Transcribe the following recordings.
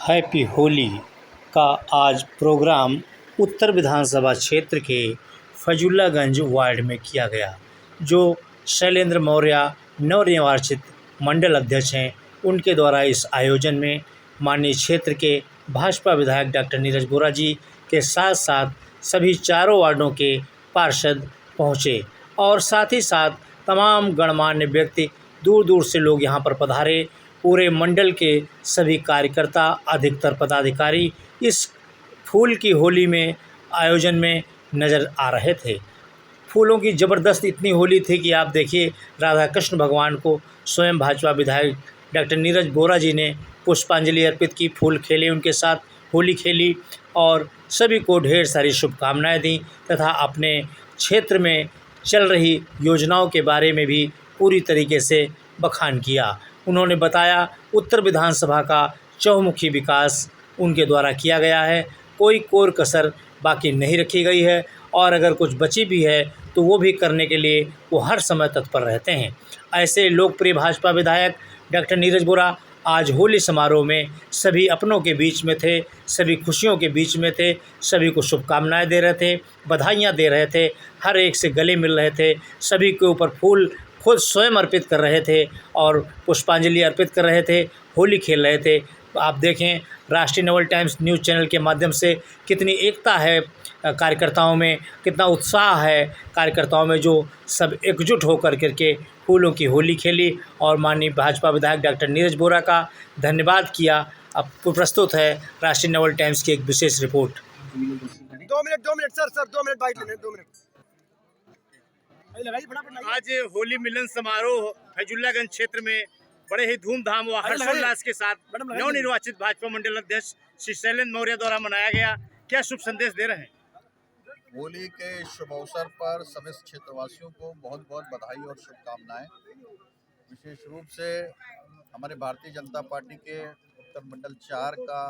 Happy Holi का आज programme उत्तर विधानसभा क्षेत्र के फैजुल्लागंज वार्ड में किया गया। जो शैलेंद्र मौर्य नवनिर्वाचित मंडल अध्यक्ष हैं, उनके द्वारा इस आयोजन में माननीय क्षेत्र के भाजपा विधायक डॉक्टर नीरज बोरा जी के साथ साथ सभी चारों वार्डों के पार्षद पहुँचे और साथ ही साथ तमाम गणमान्य व्यक्ति, दूर दूर से लोग यहाँ पर पधारे। पूरे मंडल के सभी कार्यकर्ता, अधिकतर पदाधिकारी इस फूल की होली में आयोजन में नज़र आ रहे थे। फूलों की ज़बरदस्त इतनी होली थी कि आप देखिए, राधा कृष्ण भगवान को स्वयं भाजपा विधायक डॉक्टर नीरज बोरा जी ने पुष्पांजलि अर्पित की, फूल खेले, उनके साथ होली खेली और सभी को ढेर सारी शुभकामनाएं दी तथा अपने क्षेत्र में चल रही योजनाओं के बारे में भी पूरी तरीके से बखान किया। उन्होंने बताया उत्तर विधानसभा का चहुमुखी विकास उनके द्वारा किया गया है, कोई कोर कसर बाकी नहीं रखी गई है और अगर कुछ बची भी है तो वो भी करने के लिए वो हर समय तत्पर रहते हैं। ऐसे लोकप्रिय भाजपा विधायक डॉक्टर नीरज बोरा आज होली समारोह में सभी अपनों के बीच में थे, सभी खुशियों के बीच में थे, सभी को शुभकामनाएं दे रहे थे, बधाइयाँ दे रहे थे, हर एक से गले मिल रहे थे, सभी के ऊपर फूल खुद स्वयं अर्पित कर रहे थे और पुष्पांजलि अर्पित कर रहे थे, होली खेल रहे थे। आप देखें, राष्ट्रीय नवल टाइम्स न्यूज़ चैनल के माध्यम से कितनी एकता है कार्यकर्ताओं में, कितना उत्साह है कार्यकर्ताओं में, जो सब एकजुट होकर करके फूलों की होली खेली और माननीय भाजपा विधायक डॉक्टर नीरज बोरा का धन्यवाद किया। अब प्रस्तुत है राष्ट्रीय नवल टाइम्स की एक विशेष रिपोर्ट। 2 मिनट सर 2 मिनट बाइट लेने 2 मिनट। आज होली मिलन समारोह फैजुल्लागंज क्षेत्र में बड़े ही धूमधाम व हर्षोल्लास के साथ नवनिर्वाचित भाजपा मंडल अध्यक्ष श्री शैलेंद्र मौर्य द्वारा मनाया गया। क्या शुभ संदेश दे रहे हैं? होली के शुभ अवसर पर सभी क्षेत्रवासियों को बहुत बहुत बधाई और शुभकामनाएं। विशेष रूप से हमारे भारतीय जनता पार्टी के उत्तर मंडल 4 का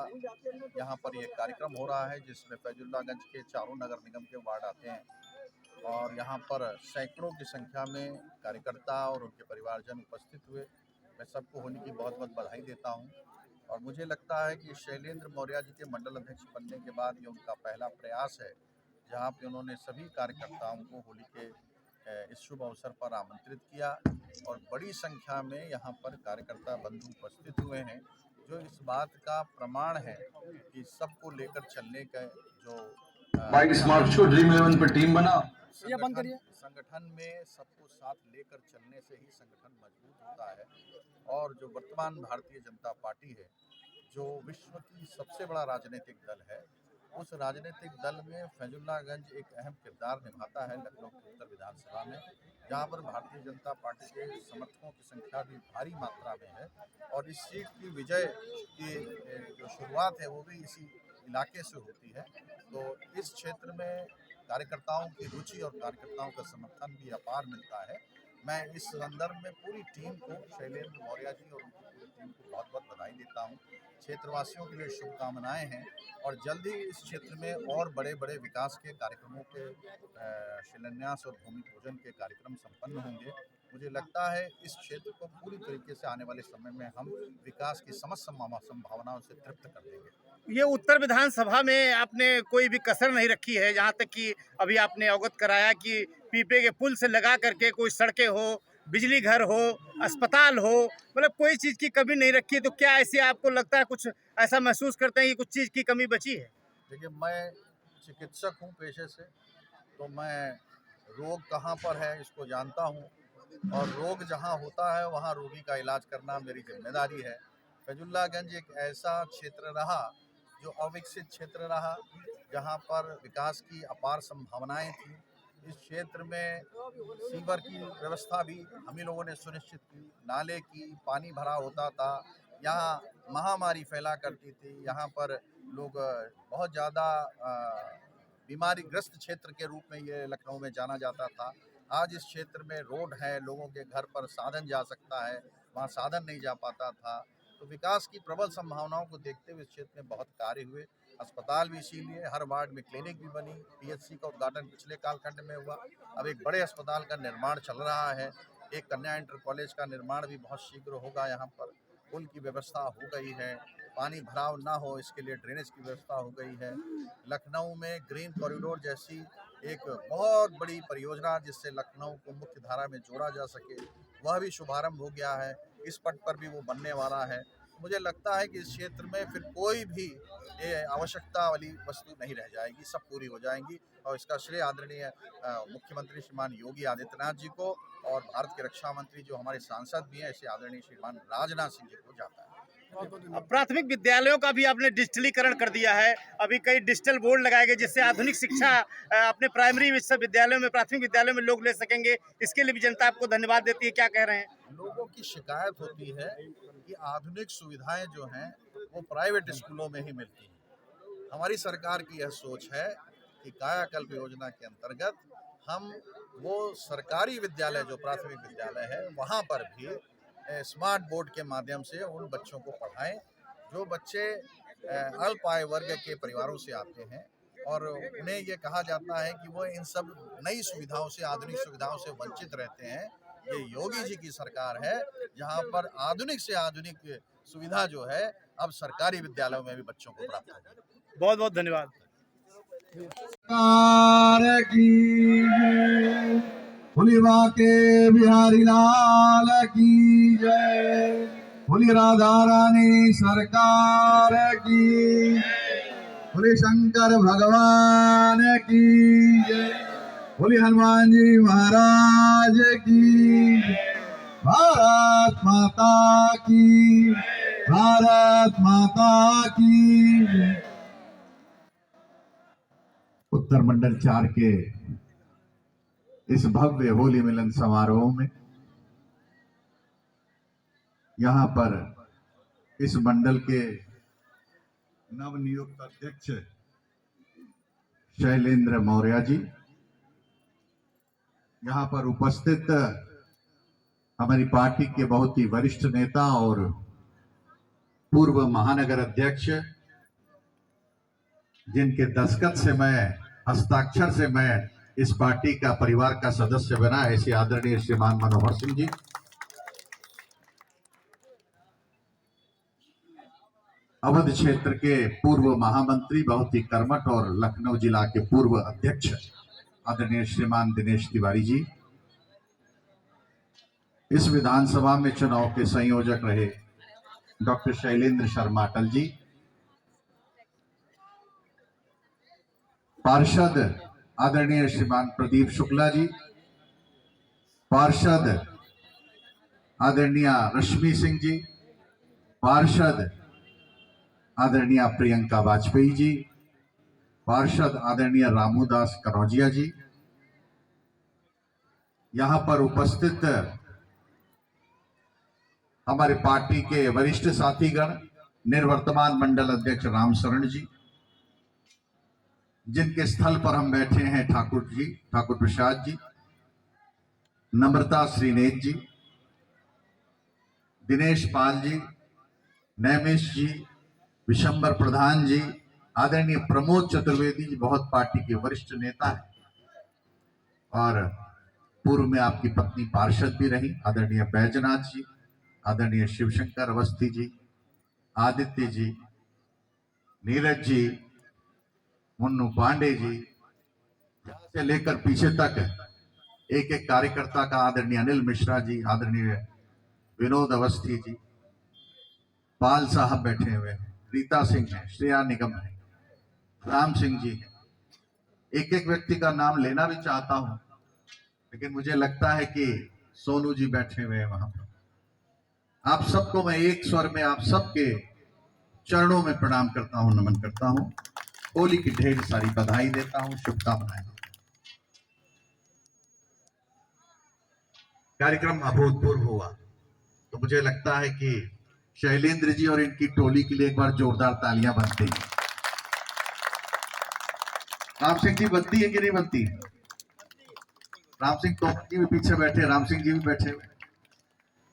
यहाँ पर ये कार्यक्रम हो रहा है, जिसमें फैजुल्लागंज के चारों नगर निगम के वार्ड आते हैं और यहाँ पर सैकड़ों की संख्या में कार्यकर्ता और उनके परिवारजन उपस्थित हुए। मैं सबको होली की बहुत बहुत बधाई देता हूँ और मुझे लगता है कि शैलेंद्र मौर्य जी के मंडल अध्यक्ष बनने के बाद ये उनका पहला प्रयास है, जहाँ पे उन्होंने सभी कार्यकर्ताओं को होली के इस शुभ अवसर पर आमंत्रित किया और बड़ी संख्या में यहाँ पर कार्यकर्ता बंधु उपस्थित हुए हैं, जो इस बात का प्रमाण है कि सबको लेकर चलने का जो स्मार्ट शो ड्रीम 11 पे टीम बना। संगठन में सबको साथ लेकर चलने से ही संगठन मजबूत होता है और जो वर्तमान भारतीय जनता पार्टी है, जो विश्व की सबसे बड़ा राजनीतिक दल है, उस राजनीतिक दल में फैजुल्लागंज एक अहम किरदार निभाता है लखनऊ की उत्तर विधानसभा में, जहां पर भारतीय जनता पार्टी के समर्थकों की संख्या भी भारी मात्रा में है और इस सीट की विजय की जो शुरुआत है वो भी इसी इलाके से होती है। तो इस क्षेत्र में कार्यकर्ताओं की रुचि और कार्यकर्ताओं का समर्थन भी अपार मिलता है। मैं इस संदर्भ में पूरी टीम को, शैलेंद्र मौर्य जी और उनकी पूरी टीम को बहुत बहुत बधाई देता हूँ। क्षेत्रवासियों के लिए शुभकामनाएं हैं और जल्द ही इस क्षेत्र में और बड़े बड़े विकास के कार्यक्रमों के शिलान्यास और भूमि पूजन के कार्यक्रम संपन्न होंगे। मुझे लगता है इस क्षेत्र को पूरी तरीके से आने वाले समय में हम विकास की समस्त संभावनाओं से तृप्त कर देंगे। ये उत्तर विधानसभा में आपने कोई भी कसर नहीं रखी है, जहाँ तक कि अभी आपने अवगत कराया कि पीपे के पुल से लगा करके कोई सड़कें हो, बिजली घर हो, अस्पताल हो, मतलब कोई चीज़ की कमी नहीं रखी है। तो क्या ऐसे आपको लगता है, कुछ ऐसा महसूस करते हैं कि कुछ चीज़ की कमी बची है? देखिए, मैं चिकित्सक हूँ पेशे से, तो मैं रोग कहाँ पर है इसको जानता हूँ और रोग जहाँ होता है वहाँ रोगी का इलाज करना मेरी जिम्मेदारी है। फैजुल्लागंज एक ऐसा क्षेत्र रहा जो अविकसित क्षेत्र रहा, जहाँ पर विकास की अपार संभावनाएं थी। इस क्षेत्र में सीवर की व्यवस्था भी हम ही लोगों ने सुनिश्चित की, नाले की पानी भरा होता था, यहाँ महामारी फैला करती थी, यहाँ पर लोग बहुत ज़्यादा बीमारीग्रस्त क्षेत्र के रूप में ये लखनऊ में जाना जाता था। आज इस क्षेत्र में रोड है, लोगों के घर पर साधन जा सकता है, वहाँ साधन नहीं जा पाता था। तो विकास की प्रबल संभावनाओं को देखते हुए इस क्षेत्र में बहुत कार्य हुए। अस्पताल भी इसीलिए, हर वार्ड में क्लिनिक भी बनी, पीएचसी का उद्घाटन पिछले कालखंड में हुआ, अब एक बड़े अस्पताल का निर्माण चल रहा है, एक कन्या इंटर कॉलेज का निर्माण भी बहुत शीघ्र होगा, यहाँ पर पुल की व्यवस्था हो गई है पानी भराव ना हो इसके लिए ड्रेनेज की व्यवस्था हो गई है। लखनऊ में ग्रीन कॉरिडोर जैसी एक बहुत बड़ी परियोजना जिससे लखनऊ को मुख्य धारा में जोड़ा जा सके, वह भी शुभारंभ हो गया है। इस पथ पर भी वो बनने वाला है। मुझे लगता है कि इस क्षेत्र में फिर कोई भी आवश्यकता वाली वस्तु नहीं रह जाएगी, सब पूरी हो जाएंगी। और इसका श्रेय आदरणीय मुख्यमंत्री श्रीमान योगी आदित्यनाथ जी को और भारत के रक्षा मंत्री जो हमारे सांसद भी हैं ऐसे आदरणीय श्रीमान राजनाथ सिंह जी को जाता है। प्राथमिक विद्यालयों का भी आपने डिजिटलीकरण कर दिया है। अभी कई डिजिटल बोर्ड लगाए गए जिससे आधुनिक शिक्षा अपने प्राइमरी विश्वविद्यालयों में, प्राथमिक विद्यालयों में लोग ले सकेंगे। इसके लिए भी जनता आपको धन्यवाद देती है, क्या कह रहे हैं? लोगों की शिकायत होती है कि आधुनिक सुविधाएं जो हैं वो प्राइवेट स्कूलों में ही मिलती हैं। हमारी सरकार की यह सोच है कि कायाकल्प योजना के अंतर्गत हम वो सरकारी विद्यालय जो प्राथमिक विद्यालय है वहाँ पर भी स्मार्ट बोर्ड के माध्यम से उन बच्चों को पढ़ाएं जो बच्चे अल्प आय वर्ग के परिवारों से आते हैं और उन्हें ये कहा जाता है कि वो इन सब नई सुविधाओं से, आधुनिक सुविधाओं से वंचित रहते हैं। ये योगी जी की सरकार है जहां पर आधुनिक से आधुनिक सुविधा जो है अब सरकारी विद्यालयों में भी बच्चों को प्राप्त होगी। बहुत बहुत धन्यवाद। बोली बाके बिहारी लाल की जय, बोली राधा रानी सरकार की, बोली शंकर भगवान की जय, बोली हनुमान जी महाराज की, भारत माता की, भारत माता की। उत्तर मंडल 4 के इस भव्य होली मिलन समारोह में यहाँ पर इस मंडल के नवनियुक्त अध्यक्ष शैलेंद्र मौर्य जी, यहाँ पर उपस्थित हमारी पार्टी के बहुत ही वरिष्ठ नेता और पूर्व महानगर अध्यक्ष जिनके दस्तखत से मैं, हस्ताक्षर से मैं इस पार्टी का परिवार का सदस्य बना, ऐसे आदरणीय श्रीमान मनोहर सिंह जी, अवध क्षेत्र के पूर्व महामंत्री, बहुत ही कर्मठ और लखनऊ जिला के पूर्व अध्यक्ष आदरणीय श्रीमान दिनेश तिवारी जी, इस विधानसभा में चुनाव के संयोजक रहे डॉक्टर शैलेंद्र शर्मा अटल जी, पार्षद आदरणीय श्रीमान प्रदीप शुक्ला जी, पार्षद आदरणीय रश्मि सिंह जी, पार्षद आदरणीय प्रियंका वाजपेयी जी, पार्षद आदरणीय रामूदास कनौजिया जी, यहाँ पर उपस्थित हमारे पार्टी के वरिष्ठ साथीगण, निर्वर्तमान मंडल अध्यक्ष राम शरण जी, जिनके स्थल पर हम बैठे हैं ठाकुर जी, ठाकुर प्रसाद जी, नम्रता श्रीनेत जी, दिनेश पाल जी, नैमिष जी, विशंबर प्रधान जी, आदरणीय प्रमोद चतुर्वेदी जी, बहुत पार्टी के वरिष्ठ नेता हैं और पूर्व में आपकी पत्नी पार्षद भी रही आदरणीय बैजनाथ जी, आदरणीय शिवशंकर अवस्थी जी, आदित्य जी, नीरज जी, मुन्नू पांडे जी, से लेकर पीछे तक एक एक कार्यकर्ता का, आदरणीय अनिल मिश्रा जी, आदरणीय विनोद अवस्थी जी, पाल साहब बैठे हुए हैं, रीता सिंह है, श्रेया निगम है, राम सिंह जी है। एक एक व्यक्ति का नाम लेना भी चाहता हूं लेकिन मुझे लगता है कि सोनू जी बैठे हुए हैं वहां पर। आप सबको मैं एक स्वर में आप सबके चरणों में प्रणाम करता हूं, नमन करता हूं, होली की ढेर सारी बधाई देता हूं, शुभकामनाएं। कार्यक्रम अभूतपूर्व हुआ तो मुझे लगता है कि शैलेंद्र जी और इनकी टोली के लिए एक बार जोरदार तालियां बनती हैं। राम सिंह जी बनती है कि नहीं बनती है? राम सिंह तो जी भी पीछे बैठे, राम सिंह जी भी बैठे हुए।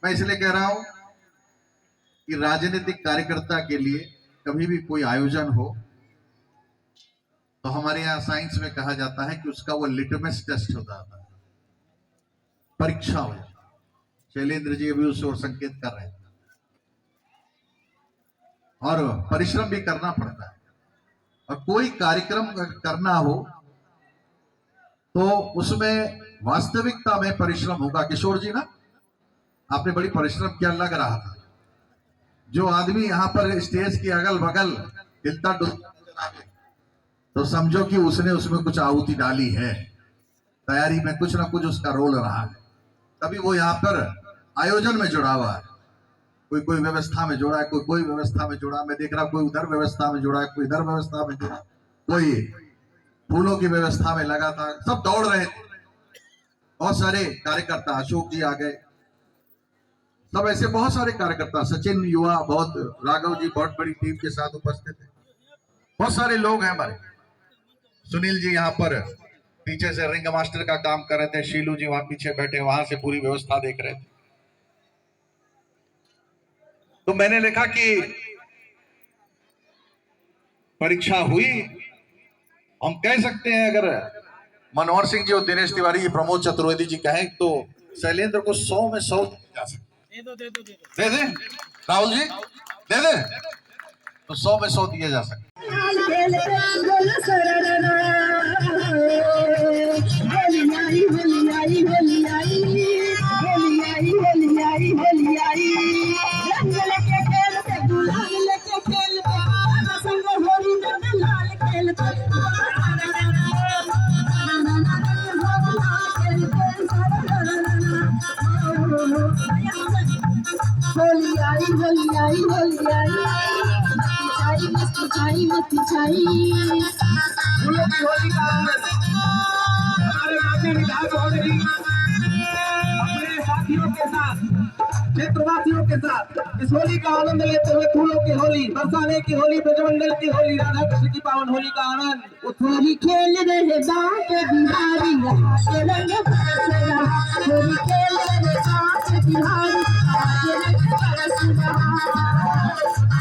मैं इसलिए कह रहा हूं कि राजनीतिक कार्यकर्ता के लिए कभी भी कोई आयोजन हो तो हमारे यहाँ साइंस में कहा जाता है कि उसका वो लिटमस टेस्ट होता है, परीक्षा हो जाती है। शैलेंद्र जी अभी उस ओर संकेत कर रहे हैं और परिश्रम भी करना पड़ता है। और कोई कार्यक्रम करना हो तो उसमें वास्तविकता में परिश्रम होगा। किशोर जी ना, आपने बड़ी परिश्रम किया लग रहा था। जो आदमी यहाँ पर स्टेज के अगल बगल हिलता डुलता तो समझो कि उसने उसमें कुछ आहुति डाली है, तैयारी में कुछ ना कुछ उसका रोल रहा है, तभी वो यहाँ पर आयोजन में जुड़ा हुआ है। कोई व्यवस्था में जुड़ा है, कोई व्यवस्था में जुड़ा। मैं देख रहा हूँ कोई उधर व्यवस्था में जुड़ा है, कोई इधर व्यवस्था में जुड़ा, कोई फूलों की व्यवस्था में लगा था। सब दौड़ रहे थे, बहुत सारे कार्यकर्ता, अशोक जी आ गए, सब ऐसे बहुत सारे कार्यकर्ता, सचिन युवा, बहुत राघव जी बहुत बड़ी टीम के साथ उपस्थित थे। बहुत सारे लोग हैं हमारे। सुनील जी यहाँ पर पीछे से रिंग मास्टर का काम कर रहे थे, शीलू जी वहां पीछे बैठे वहां से पूरी व्यवस्था देख रहे थे। तो मैंने देखा कि परीक्षा हुई। हम कह सकते हैं अगर मनोहर सिंह जी और दिनेश तिवारी जी, प्रमोद चतुर्वेदी जी कहें तो शैलेंद्र को 100 में 100 जा सकते। दे दे राहुल जी, दे दे तो 100 में 100 दिए जा सकते। होली आई होली आई होली आई मस्त छाई फूलों की होली का आनंद हमारे राज्य विधायक महोदय अपने साथियों के साथ, क्षेत्रवासियों के साथ इस होली का आनंद लेते हुए फूलों की होली, बरसाने की होली, ब्रजमंडल की होली, राधा कृष्ण की पावन होली का आनंद। होली खेल रहे बाके बिहारी के रंग बरस रहा, होली खेल रहे बाके बिहारी के रंग बरस रहा,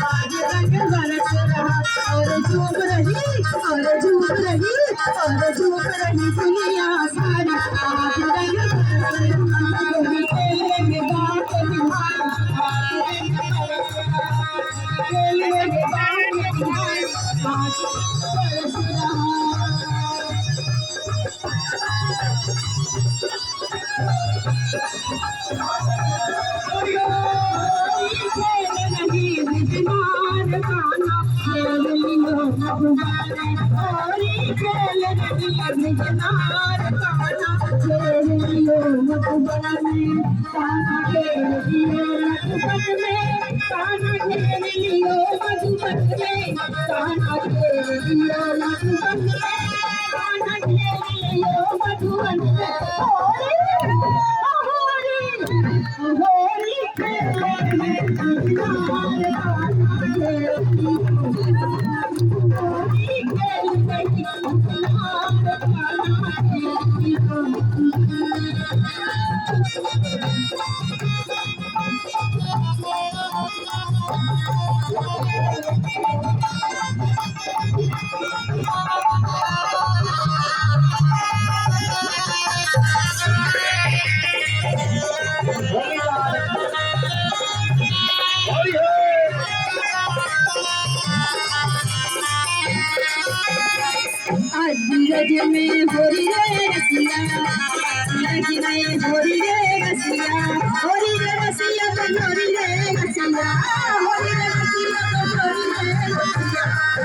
आज रंग बरस रहा। और झूम रही और झूम रही और झूम रही दुनिया सारी, आज रंग बरस रहा, होली खेल रहे बाके बिहारी के रंग बरस रहा, खेल रहे बाके बिहारी आज बरस रहा। रज में होरी रे रसिया, रज में होरी रे रसिया, होरी रे रसिया बनोरी रे रसिया, होरी रे रसिया बनोरी रे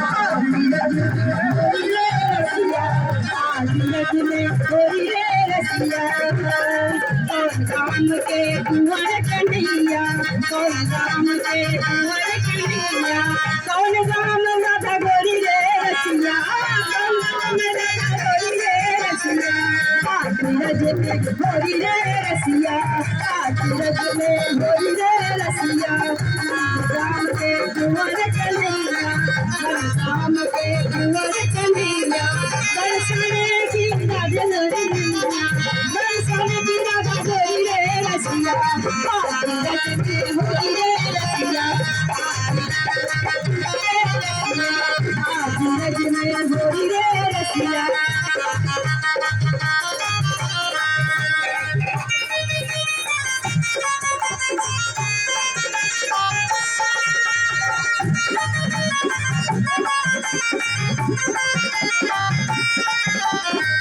रसिया, होरी रे रसिया, आज रज में होरी रे रसिया। कौन राम के कुंवर कन्हैया, कौन राम के कुंवर कन्हैया, कौन राम राधा गोरी रे रसिया, कौन राम राधा गोरी रे रसिया। आज रज में होरी रे रसिया, आज रज में होरी रे रसिया, राम के कुंवर कन्हैया, राम के कुंवर कन्हैया, दर्शने की राजन रैया, दर्शने की राधा गोरी रे रसिया, आज रज में होरी रे रसिया, आज रज में होरी रे रसिया।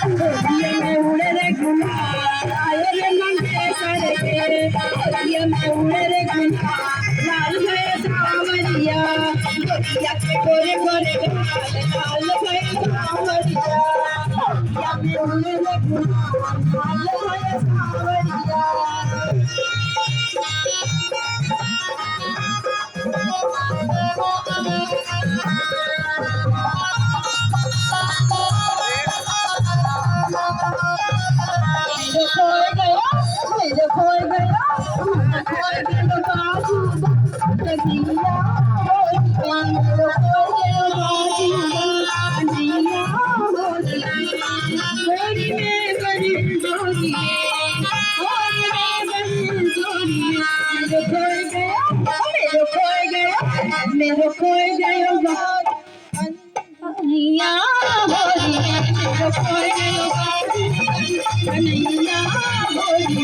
होलिया में उड़े रे गुलाल आए रे मंगे सरे होलिया में उड़े रे गुलाल लाल भये सावरिया होलिया के गोरे गोरे गाल लाल भये सावरिया होलिया में उड़े रे गुलाल लाल भये सावरिया मेरे खोए गया मेरे खोए गया बाजू लगिया मेरे खोए गया बाजू गोरी में बड़ी जोड़ी गोरी में बड़ी जोड़ी मेरे खोए गया मेरे खोए गया कन्हैया होली मेरे खोए गया कन्हैया होली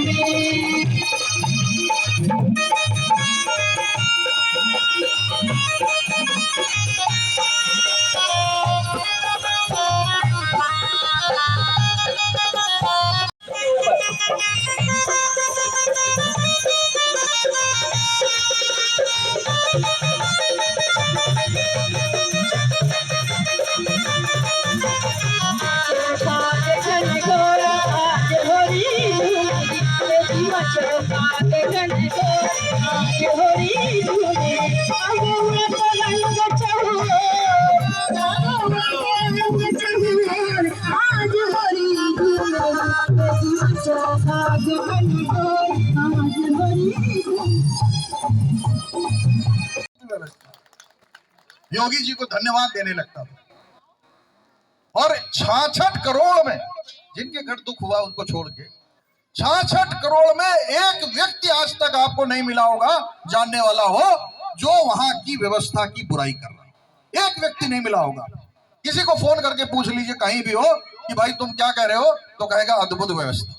योगी जी को धन्यवाद देने लगता था। और 66 करोड़ में जिनके घर दुख हुआ उनको छोड़ के 66 करोड़ में एक व्यक्ति आज तक आपको नहीं मिला होगा जानने वाला हो जो वहां की व्यवस्था की बुराई कर रहा है। एक व्यक्ति नहीं मिला होगा। किसी को फोन करके पूछ लीजिए कहीं भी हो कि भाई तुम क्या कह रहे हो, तो कहेगा अद्भुत व्यवस्था।